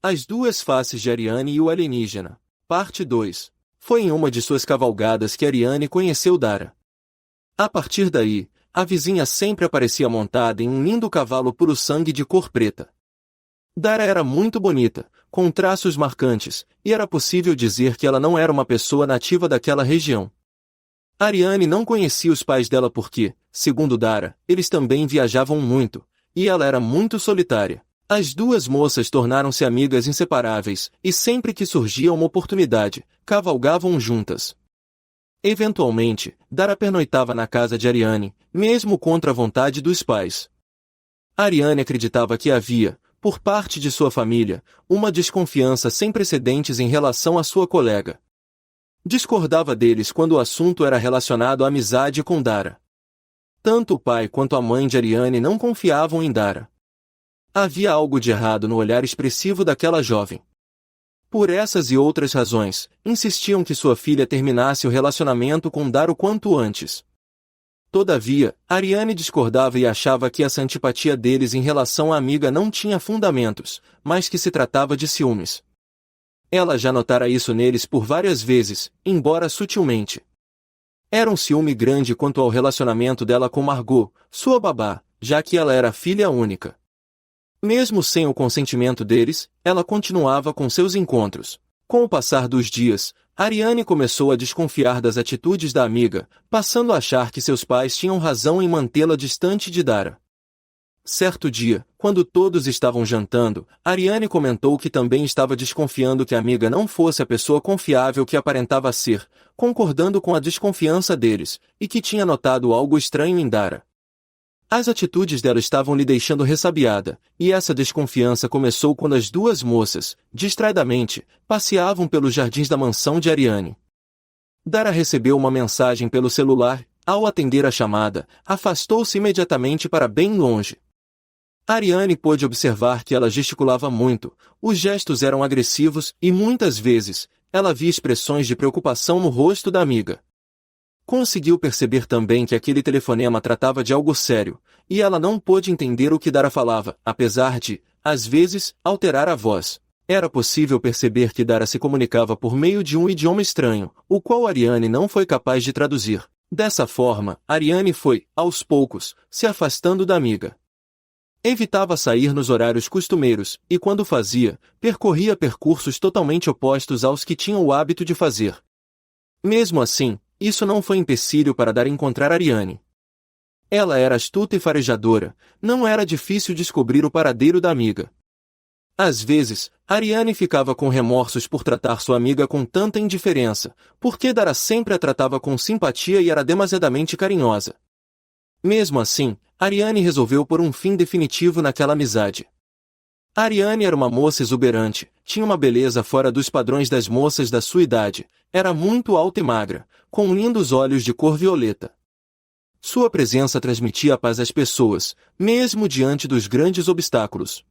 As duas faces de Ariane e o alienígena. Parte 2. Foi em uma de suas cavalgadas que Ariane conheceu Dara. A partir daí, a vizinha sempre aparecia montada em um lindo cavalo puro sangue de cor preta. Dara era muito bonita, com traços marcantes, e era possível dizer que ela não era uma pessoa nativa daquela região. Ariane não conhecia os pais dela porque, segundo Dara, eles também viajavam muito, e ela era muito solitária. As duas moças tornaram-se amigas inseparáveis, e sempre que surgia uma oportunidade, cavalgavam juntas. Eventualmente, Dara pernoitava na casa de Ariane, mesmo contra a vontade dos pais. Ariane acreditava que havia, por parte de sua família, uma desconfiança sem precedentes em relação à sua colega. Discordava deles quando o assunto era relacionado à amizade com Dara. Tanto o pai quanto a mãe de Ariane não confiavam em Dara. Havia algo de errado no olhar expressivo daquela jovem. Por essas e outras razões, insistiam que sua filha terminasse o relacionamento com Dara o quanto antes. Todavia, Ariane discordava e achava que essa antipatia deles em relação à amiga não tinha fundamentos, mas que se tratava de ciúmes. Ela já notara isso neles por várias vezes, embora sutilmente. Era um ciúme grande quanto ao relacionamento dela com Margot, sua babá, já que ela era filha única. Mesmo sem o consentimento deles, ela continuava com seus encontros. Com o passar dos dias, Ariane começou a desconfiar das atitudes da amiga, passando a achar que seus pais tinham razão em mantê-la distante de Dara. Certo dia, quando todos estavam jantando, Ariane comentou que também estava desconfiando que a amiga não fosse a pessoa confiável que aparentava ser, concordando com a desconfiança deles, e que tinha notado algo estranho em Dara. As atitudes dela estavam lhe deixando ressabiada, e essa desconfiança começou quando as duas moças, distraidamente, passeavam pelos jardins da mansão de Ariane. Dara recebeu uma mensagem pelo celular, ao atender a chamada, afastou-se imediatamente para bem longe. Ariane pôde observar que ela gesticulava muito, os gestos eram agressivos e muitas vezes, ela via expressões de preocupação no rosto da amiga. Conseguiu perceber também que aquele telefonema tratava de algo sério, e ela não pôde entender o que Dara falava, apesar de, às vezes, alterar a voz. Era possível perceber que Dara se comunicava por meio de um idioma estranho, o qual Ariane não foi capaz de traduzir. Dessa forma, Ariane foi, aos poucos, se afastando da amiga. Evitava sair nos horários costumeiros, e quando fazia, percorria percursos totalmente opostos aos que tinha o hábito de fazer. Mesmo assim, isso não foi empecilho para Dara encontrar Ariane. Ela era astuta e farejadora, não era difícil descobrir o paradeiro da amiga. Às vezes, Ariane ficava com remorsos por tratar sua amiga com tanta indiferença, porque Dara sempre a tratava com simpatia e era demasiadamente carinhosa. Mesmo assim, Ariane resolveu pôr um fim definitivo naquela amizade. Ariane era uma moça exuberante, tinha uma beleza fora dos padrões das moças da sua idade, era muito alta e magra, com lindos olhos de cor violeta. Sua presença transmitia paz às pessoas, mesmo diante dos grandes obstáculos.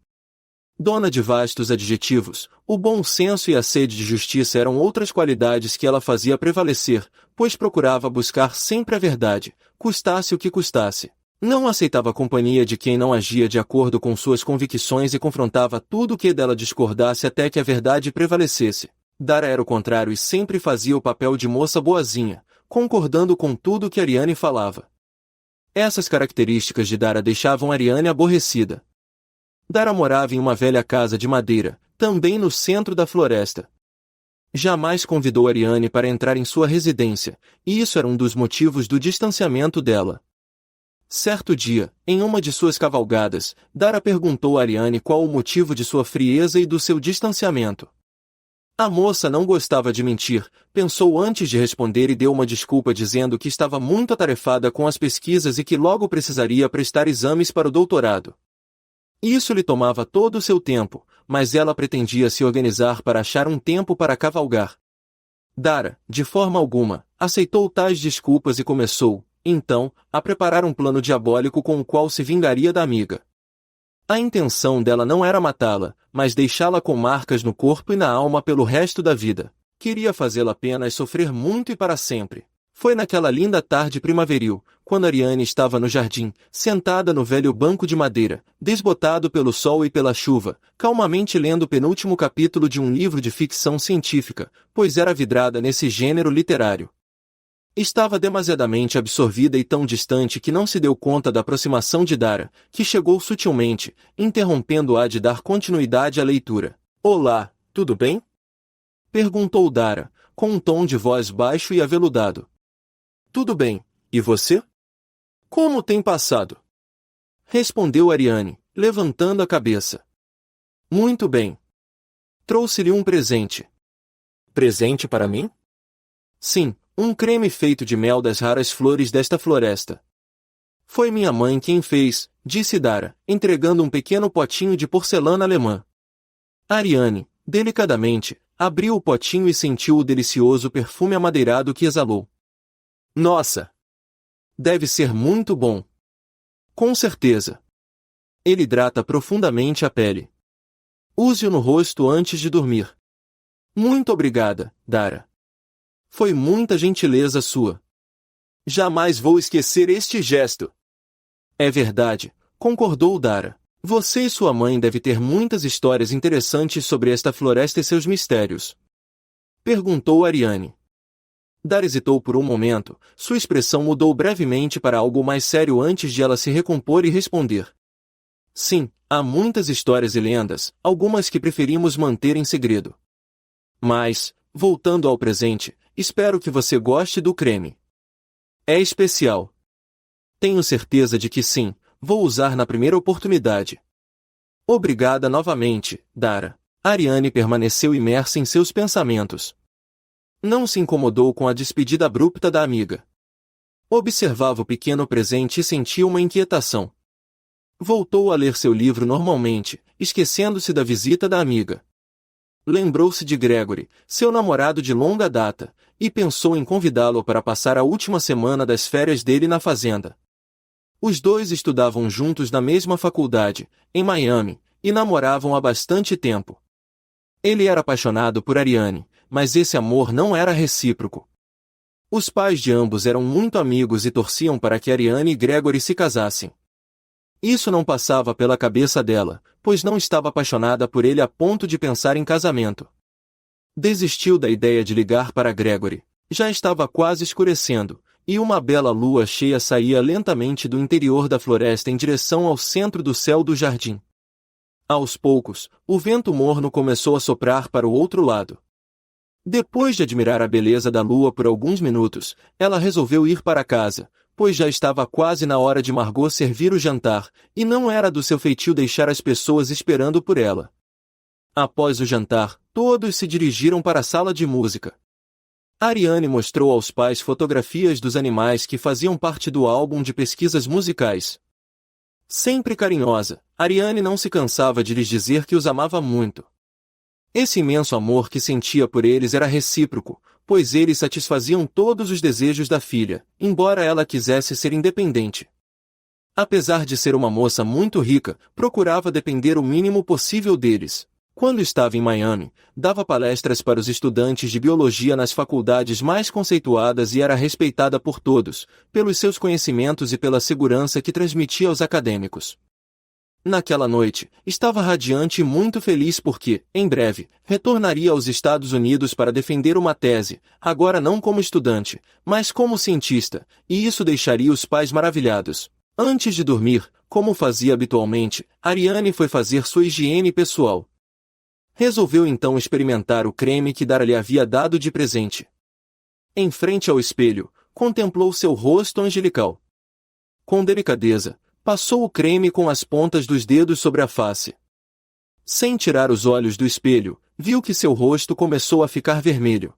Dona de vastos adjetivos, o bom senso e a sede de justiça eram outras qualidades que ela fazia prevalecer, pois procurava buscar sempre a verdade, custasse o que custasse. Não aceitava a companhia de quem não agia de acordo com suas convicções e confrontava tudo o que dela discordasse até que a verdade prevalecesse. Dara era o contrário e sempre fazia o papel de moça boazinha, concordando com tudo que Ariane falava. Essas características de Dara deixavam Ariane aborrecida. Dara morava em uma velha casa de madeira, também no centro da floresta. Jamais convidou Ariane para entrar em sua residência, e isso era um dos motivos do distanciamento dela. Certo dia, em uma de suas cavalgadas, Dara perguntou a Ariane qual o motivo de sua frieza e do seu distanciamento. A moça não gostava de mentir, pensou antes de responder e deu uma desculpa dizendo que estava muito atarefada com as pesquisas e que logo precisaria prestar exames para o doutorado. Isso lhe tomava todo o seu tempo, mas ela pretendia se organizar para achar um tempo para cavalgar. Dara, de forma alguma, aceitou tais desculpas e começou, então, a preparar um plano diabólico com o qual se vingaria da amiga. A intenção dela não era matá-la, mas deixá-la com marcas no corpo e na alma pelo resto da vida. Queria fazê-la apenas sofrer muito e para sempre. Foi naquela linda tarde primaveril, quando Ariane estava no jardim, sentada no velho banco de madeira, desbotado pelo sol e pela chuva, calmamente lendo o penúltimo capítulo de um livro de ficção científica, pois era vidrada nesse gênero literário. Estava demasiadamente absorvida e tão distante que não se deu conta da aproximação de Dara, que chegou sutilmente, interrompendo-a de dar continuidade à leitura. "Olá, tudo bem?" perguntou Dara, com um tom de voz baixo e aveludado. "Tudo bem, e você? Como tem passado?" respondeu Ariane, levantando a cabeça. "Muito bem. Trouxe-lhe um presente." "Presente para mim?" "Sim, um creme feito de mel das raras flores desta floresta." "Foi minha mãe quem fez", disse Dara, entregando um pequeno potinho de porcelana alemã. Ariane, delicadamente, abriu o potinho e sentiu o delicioso perfume amadeirado que exalou. "Nossa! Deve ser muito bom." "Com certeza. Ele hidrata profundamente a pele. Use-o no rosto antes de dormir." "Muito obrigada, Dara. Foi muita gentileza sua. Jamais vou esquecer este gesto." "É verdade", concordou Dara. "Você e sua mãe devem ter muitas histórias interessantes sobre esta floresta e seus mistérios." perguntou Ariane. Dara hesitou por um momento, sua expressão mudou brevemente para algo mais sério antes de ela se recompor e responder. "Sim, há muitas histórias e lendas, algumas que preferimos manter em segredo. Mas, voltando ao presente, espero que você goste do creme. É especial." "Tenho certeza de que sim, vou usar na primeira oportunidade." "Obrigada novamente, Dara." Ariane permaneceu imersa em seus pensamentos. Não se incomodou com a despedida abrupta da amiga. Observava o pequeno presente e sentia uma inquietação. Voltou a ler seu livro normalmente, esquecendo-se da visita da amiga. Lembrou-se de Gregory, seu namorado de longa data, e pensou em convidá-lo para passar a última semana das férias dele na fazenda. Os dois estudavam juntos na mesma faculdade, em Miami, e namoravam há bastante tempo. Ele era apaixonado por Ariane, mas esse amor não era recíproco. Os pais de ambos eram muito amigos e torciam para que Ariane e Gregory se casassem. Isso não passava pela cabeça dela, pois não estava apaixonada por ele a ponto de pensar em casamento. Desistiu da ideia de ligar para Gregory. Já estava quase escurecendo, e uma bela lua cheia saía lentamente do interior da floresta em direção ao centro do céu do jardim. Aos poucos, o vento morno começou a soprar para o outro lado. Depois de admirar a beleza da lua por alguns minutos, ela resolveu ir para casa, pois já estava quase na hora de Margot servir o jantar, e não era do seu feitio deixar as pessoas esperando por ela. Após o jantar, todos se dirigiram para a sala de música. Ariane mostrou aos pais fotografias dos animais que faziam parte do álbum de pesquisas musicais. Sempre carinhosa, Ariane não se cansava de lhes dizer que os amava muito. Esse imenso amor que sentia por eles era recíproco, pois eles satisfaziam todos os desejos da filha, embora ela quisesse ser independente. Apesar de ser uma moça muito rica, procurava depender o mínimo possível deles. Quando estava em Miami, dava palestras para os estudantes de biologia nas faculdades mais conceituadas e era respeitada por todos, pelos seus conhecimentos e pela segurança que transmitia aos acadêmicos. Naquela noite, estava radiante e muito feliz porque, em breve, retornaria aos Estados Unidos para defender uma tese, agora não como estudante, mas como cientista, e isso deixaria os pais maravilhados. Antes de dormir, como fazia habitualmente, Ariane foi fazer sua higiene pessoal. Resolveu então experimentar o creme que Dara lhe havia dado de presente. Em frente ao espelho, contemplou seu rosto angelical. Com delicadeza, passou o creme com as pontas dos dedos sobre a face. Sem tirar os olhos do espelho, viu que seu rosto começou a ficar vermelho.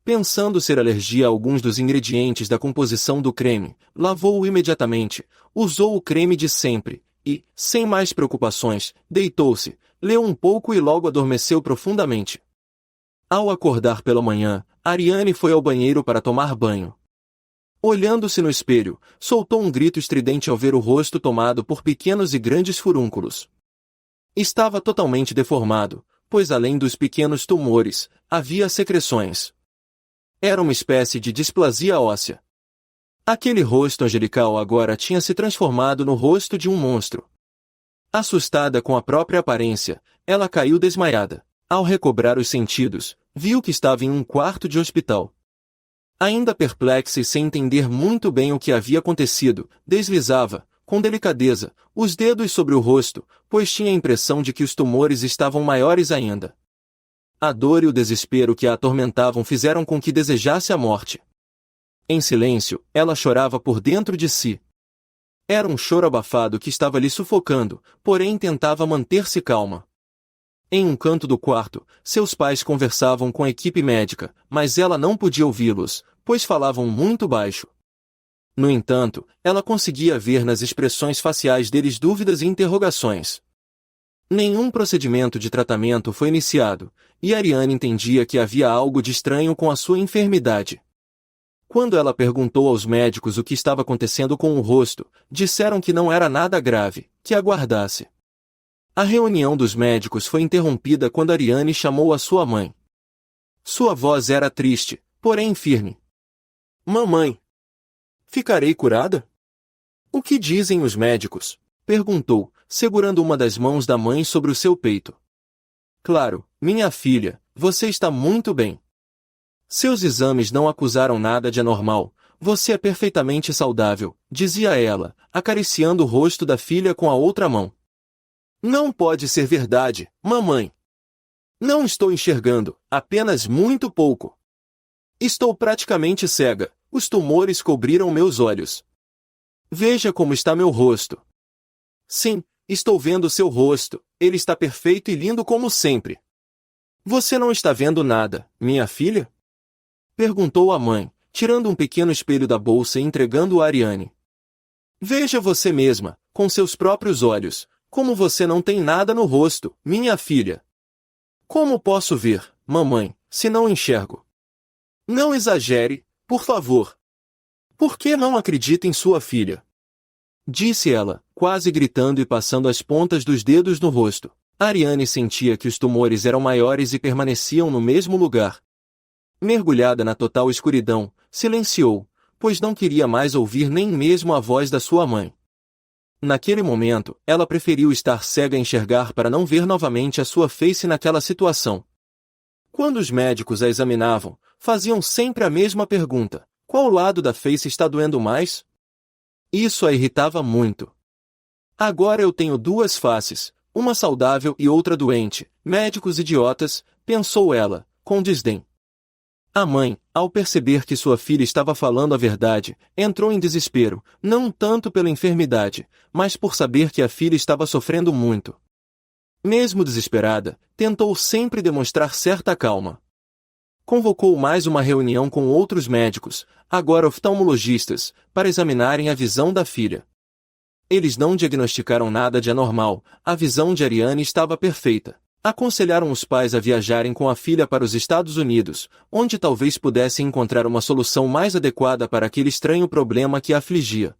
Pensando ser alergia a alguns dos ingredientes da composição do creme, lavou-o imediatamente, usou o creme de sempre, e, sem mais preocupações, deitou-se, leu um pouco e logo adormeceu profundamente. Ao acordar pela manhã, Ariane foi ao banheiro para tomar banho. Olhando-se no espelho, soltou um grito estridente ao ver o rosto tomado por pequenos e grandes furúnculos. Estava totalmente deformado, pois além dos pequenos tumores, havia secreções. Era uma espécie de displasia óssea. Aquele rosto angelical agora tinha se transformado no rosto de um monstro. Assustada com a própria aparência, ela caiu desmaiada. Ao recobrar os sentidos, viu que estava em um quarto de hospital. Ainda perplexa e sem entender muito bem o que havia acontecido, deslizava, com delicadeza, os dedos sobre o rosto, pois tinha a impressão de que os tumores estavam maiores ainda. A dor e o desespero que a atormentavam fizeram com que desejasse a morte. Em silêncio, ela chorava por dentro de si. Era um choro abafado que estava lhe sufocando, porém tentava manter-se calma. Em um canto do quarto, seus pais conversavam com a equipe médica, mas ela não podia ouvi-los, pois falavam muito baixo. No entanto, ela conseguia ver nas expressões faciais deles dúvidas e interrogações. Nenhum procedimento de tratamento foi iniciado, e Ariane entendia que havia algo de estranho com a sua enfermidade. Quando ela perguntou aos médicos o que estava acontecendo com o rosto, disseram que não era nada grave, que aguardasse. A reunião dos médicos foi interrompida quando Ariane chamou a sua mãe. Sua voz era triste, porém firme. Mamãe, ficarei curada? O que dizem os médicos? Perguntou, segurando uma das mãos da mãe sobre o seu peito. Claro, minha filha, você está muito bem. Seus exames não acusaram nada de anormal, você é perfeitamente saudável, dizia ela, acariciando o rosto da filha com a outra mão. Não pode ser verdade, mamãe. Não estou enxergando, apenas muito pouco. Estou praticamente cega, os tumores cobriram meus olhos. Veja como está meu rosto. Sim, estou vendo seu rosto, ele está perfeito e lindo como sempre. Você não está vendo nada, minha filha? Perguntou a mãe, tirando um pequeno espelho da bolsa e entregando-o a Ariane. Veja você mesma, com seus próprios olhos, como você não tem nada no rosto, minha filha. Como posso ver, mamãe, se não enxergo? Não exagere, por favor. Por que não acredita em sua filha? Disse ela, quase gritando e passando as pontas dos dedos no rosto. Ariane sentia que os tumores eram maiores e permaneciam no mesmo lugar. Mergulhada na total escuridão, silenciou, pois não queria mais ouvir nem mesmo a voz da sua mãe. Naquele momento, ela preferiu estar cega a enxergar para não ver novamente a sua face naquela situação. Quando os médicos a examinavam, faziam sempre a mesma pergunta: qual lado da face está doendo mais? Isso a irritava muito. Agora eu tenho duas faces, uma saudável e outra doente, médicos idiotas, pensou ela, com desdém. A mãe, ao perceber que sua filha estava falando a verdade, entrou em desespero, não tanto pela enfermidade, mas por saber que a filha estava sofrendo muito. Mesmo desesperada, tentou sempre demonstrar certa calma. Convocou mais uma reunião com outros médicos, agora oftalmologistas, para examinarem a visão da filha. Eles não diagnosticaram nada de anormal, a visão de Ariane estava perfeita. Aconselharam os pais a viajarem com a filha para os Estados Unidos, onde talvez pudessem encontrar uma solução mais adequada para aquele estranho problema que a afligia.